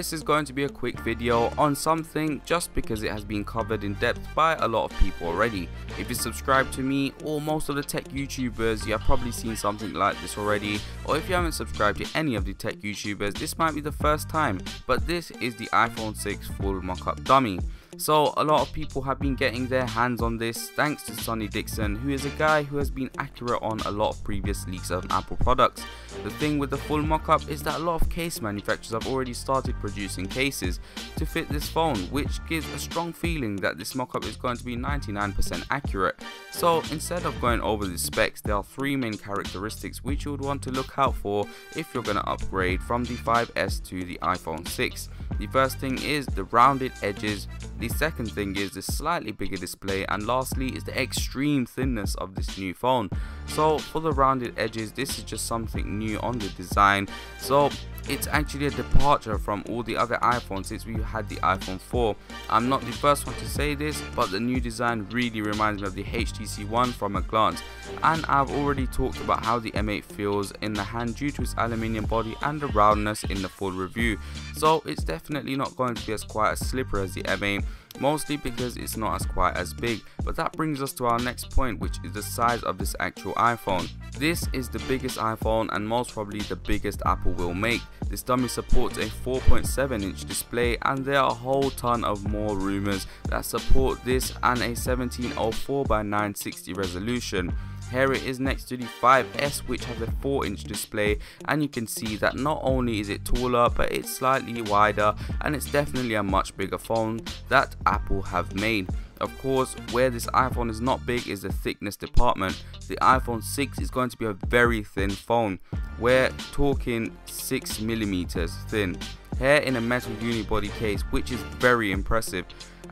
this is going to be a quick video on something just because it has been covered in depth by a lot of people already. If you subscribe to me or most of the tech YouTubers, you have probably seen something like this already, or if you haven't subscribed to any of the tech YouTubers, this might be the first time, but this is the iPhone 6 full mock-up dummy. So a lot of people have been getting their hands on this thanks to Sonny Dixon, who is a guy who has been accurate on a lot of previous leaks of Apple products. The thing with the full mock-up is that a lot of case manufacturers have already started producing cases to fit this phone, which gives a strong feeling that this mock-up is going to be 99% accurate. So instead of going over the specs, there are three main characteristics which you would want to look out for if you're going to upgrade from the 5S to the iPhone 6. The first thing is the rounded edges, the second thing is the slightly bigger display, and lastly is the extreme thinness of this new phone. So for the rounded edges, this is just something new on the design, so it's actually a departure from all the other iPhones since we had the iPhone 4. I'm not the first one to say this, but the new design really reminds me of the HTC One from a glance, and I've already talked about how the M8 feels in the hand due to its aluminium body and the roundness in the full review. So it's definitely not going to be as quite as slippery as the M8, mostly because it's not as quite as big. But that brings us to our next point, which is the size of this actual iPhone. This is the biggest iPhone and most probably the biggest Apple will make. This dummy supports a 4.7-inch display, and there are a whole ton of more rumors that support this and a 1704 by 960 resolution. Here it is next to the 5S, which has a 4-inch display, and you can see that not only is it taller, but it's slightly wider, and it's definitely a much bigger phone that Apple have made. Of course, where this iPhone is not big is the thickness department. The iPhone 6 is going to be a very thin phone. We're talking 6mm thin. Here in a metal unibody case, which is very impressive.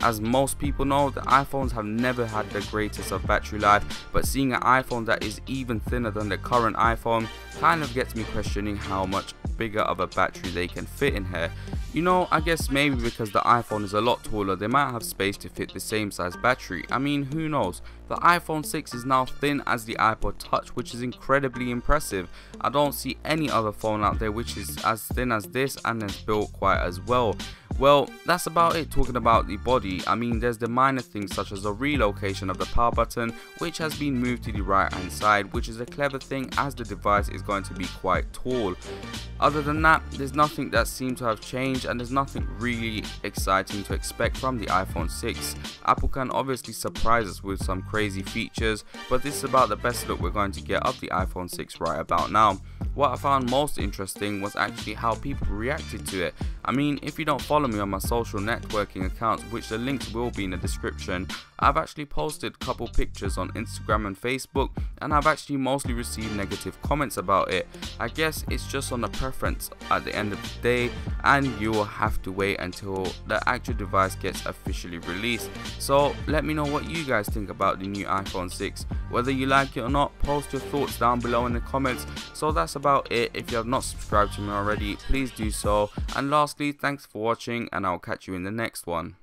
As most people know, the iPhones have never had the greatest of battery life, but seeing an iPhone that is even thinner than the current iPhone kind of gets me questioning how much bigger of a battery they can fit in here. You know, I guess maybe because the iPhone is a lot taller, they might have space to fit the same size battery. I mean, who knows? The iPhone 6 is now thin as the iPod Touch, which is incredibly impressive. I don't see any other phone out there which is as thin as this and is built quite as well. Well, that's about it talking about the body. I mean, there's the minor things such as the relocation of the power button, which has been moved to the right hand side, which is a clever thing as the device is going to be quite tall. Other than that, there's nothing that seems to have changed, and there's nothing really exciting to expect from the iPhone 6. Apple can obviously surprise us with some crazy features, but this is about the best look we're going to get of the iPhone 6 right about now. What I found most interesting was actually how people reacted to it. I mean, if you don't follow me on my social networking accounts, which the links will be in the description, I've actually posted a couple pictures on Instagram and Facebook, and I've actually mostly received negative comments about it. I guess it's just on the preference at the end of the day, and you will have to wait until the actual device gets officially released. So let me know what you guys think about the new iPhone 6. Whether you like it or not, post your thoughts down below in the comments. So that's about it. If you have not subscribed to me already, please do so. And lastly, thanks for watching, and I'll catch you in the next one.